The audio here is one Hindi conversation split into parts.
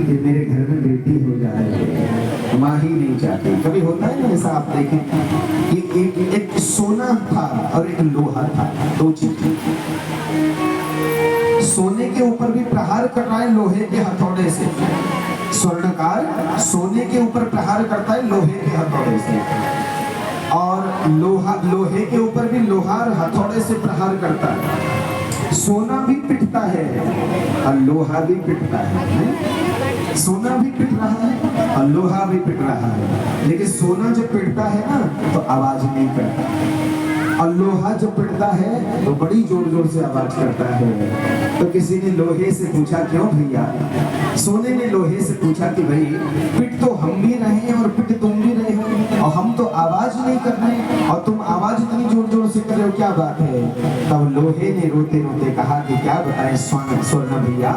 कि मेरे घर में बेटी हो जाए, माँ ही नहीं चाहती। कभी होता है ना ऐसा, आप देखें कि एक सोना था और एक लोहा था, दो चीज। सोने के ऊपर भी प्रहार कर रहा है लोहे के हथौड़े से, स्वर्णकार सोने के ऊपर प्रहार करता है लोहे के हथौड़े से, और लोहे के ऊपर भी लोहार हथौड़े से प्रहार करता है। सोना भी पिटता है और लोहा भी पिटता है। सोना भी पिट रहा है और लोहा भी पिट रहा है, लेकिन सोना जब पिटता है ना तो आवाज नहीं करता, और लोहा जब पिटता है तो बड़ी जोर जोर से आवाज करता है। तो किसी ने लोहे से पूछा, क्यों भैया? सोने ने लोहे से पूछा कि भाई पिट तो हम भी रहे हैं और पिट तुम भी रहे हो, और हम तो आवाज नहीं कर रहे और तुम आवाज इतनी जोर जोर से कर रहे हो, क्या बात है? तब लोहे ने रोते रोते कहा कि क्या बताएं स्वर्ण भैया,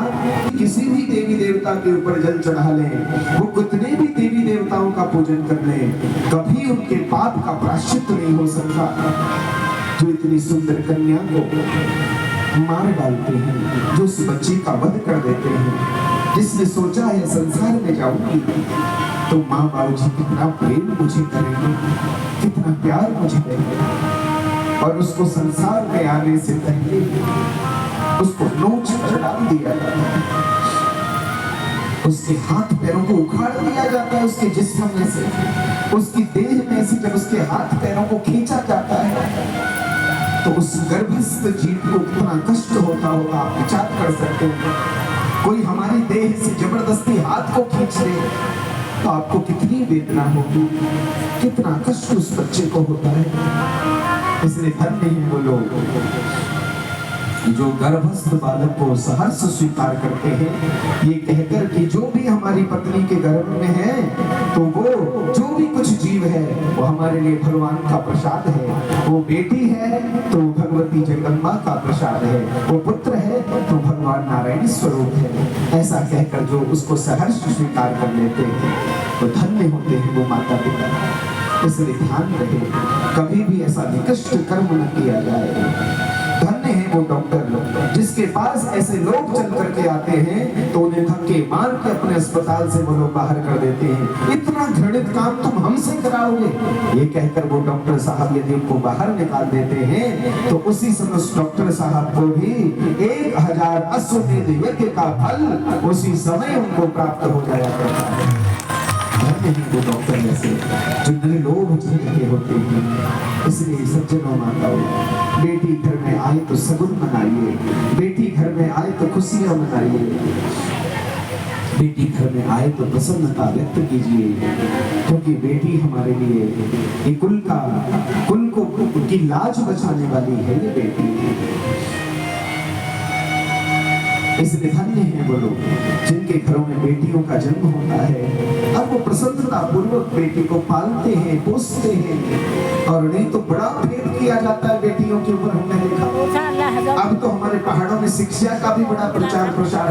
किसी भी देवी देवता के ऊपर जल चढ़ा लें, वो कितने भी देवी देवताओं का पूजन कर लें, कभी उनके पाप का प्रायश्चित नहीं हो सकता। जो इतनी सुंदर कन्या को मार डालते हैं, जो उस बच्ची का वध कर देते हैं, जिसने सोचा है संसार में जाऊंगी तो माँ बाबू जी कितना प्रेम मुझे करेंगे, कितना प्यार मुझे देंगे, और उसको संसार में आने से पहले उसको नोच कर डाल दिया जाता है, उसके हाथ पैरों को उखाड़ दिया जाता है, उसके जिस्म में से, उसकी देह में से जब उसके हाथ पैरों को खींचा जाता है तो उस गर्भस्थ जीव को कितना कष्ट होता होगा, आप विचार कर सकते हैं। कोई हमारी देह से जबरदस्ती हाथ को खींच ले तो आपको कितनी वेदना होगी, कितना कष्ट उस बच्चे को होता है। इसलिए धन्य है वो लोग जो गर्भस्थ बालक को सहर्ष स्वीकार करते हैं, ये कहकर कि जो भी हमारी पत्नी के गर्भ में है तो वो जो भी कुछ जीव है वो हमारे लिए भगवान का प्रसाद है, वो बेटी है तो भगवती जगदम्बा का प्रसाद है, वो पुत्र है तो भगवान नारायण स्वरूप है। ऐसा कहकर जो उसको सहर्ष स्वीकार कर लेते हैं तो धन्य होते हैं वो माता पिता। इसलिए ध्यान रहे, कभी भी ऐसा निकृष्ट कर्म न किया जाए। धन्य है वो डॉक्टर लोग जिसके पास ऐसे लोग चल करके आते हैं तो उन्हें धक्के मार के अपने अस्पताल से वो लोग बाहर कर देते हैं। इतना घृणित काम तुम हमसे कराओगे, ये कहकर वो डॉक्टर साहब यदि उनको बाहर निकाल देते हैं तो उसी समय उस डॉक्टर साहब को भी 1000 अश्वमेध यज्ञ का फल उसी समय उनको प्राप्त हो जाया करता है। वो डॉक्टर जैसे जो निर्लोभ के होते हैं। इसलिए सज्जनों माताओं, बेटी घर में आए तो सगुन मनाइए, बेटी घर में आए तो खुशियां मनाइए, बेटी घर में आए तो प्रसन्नता व्यक्त कीजिए, क्योंकि बेटी हमारे लिए कुल को की लाज बचाने वाली है ये बेटी। इसलिए धन्य है वो लोग जिनके घरों में बेटियों का जन्म होता है और वो प्रसन्नता पूर्वक बेटी को पालते हैं, पोसते हैं, और नहीं तो बड़ा भेद किया जाता है बेटियों के ऊपर। हमने देखा अब तो हमारे पहाड़ों में शिक्षा का भी बड़ा प्रचार प्रसार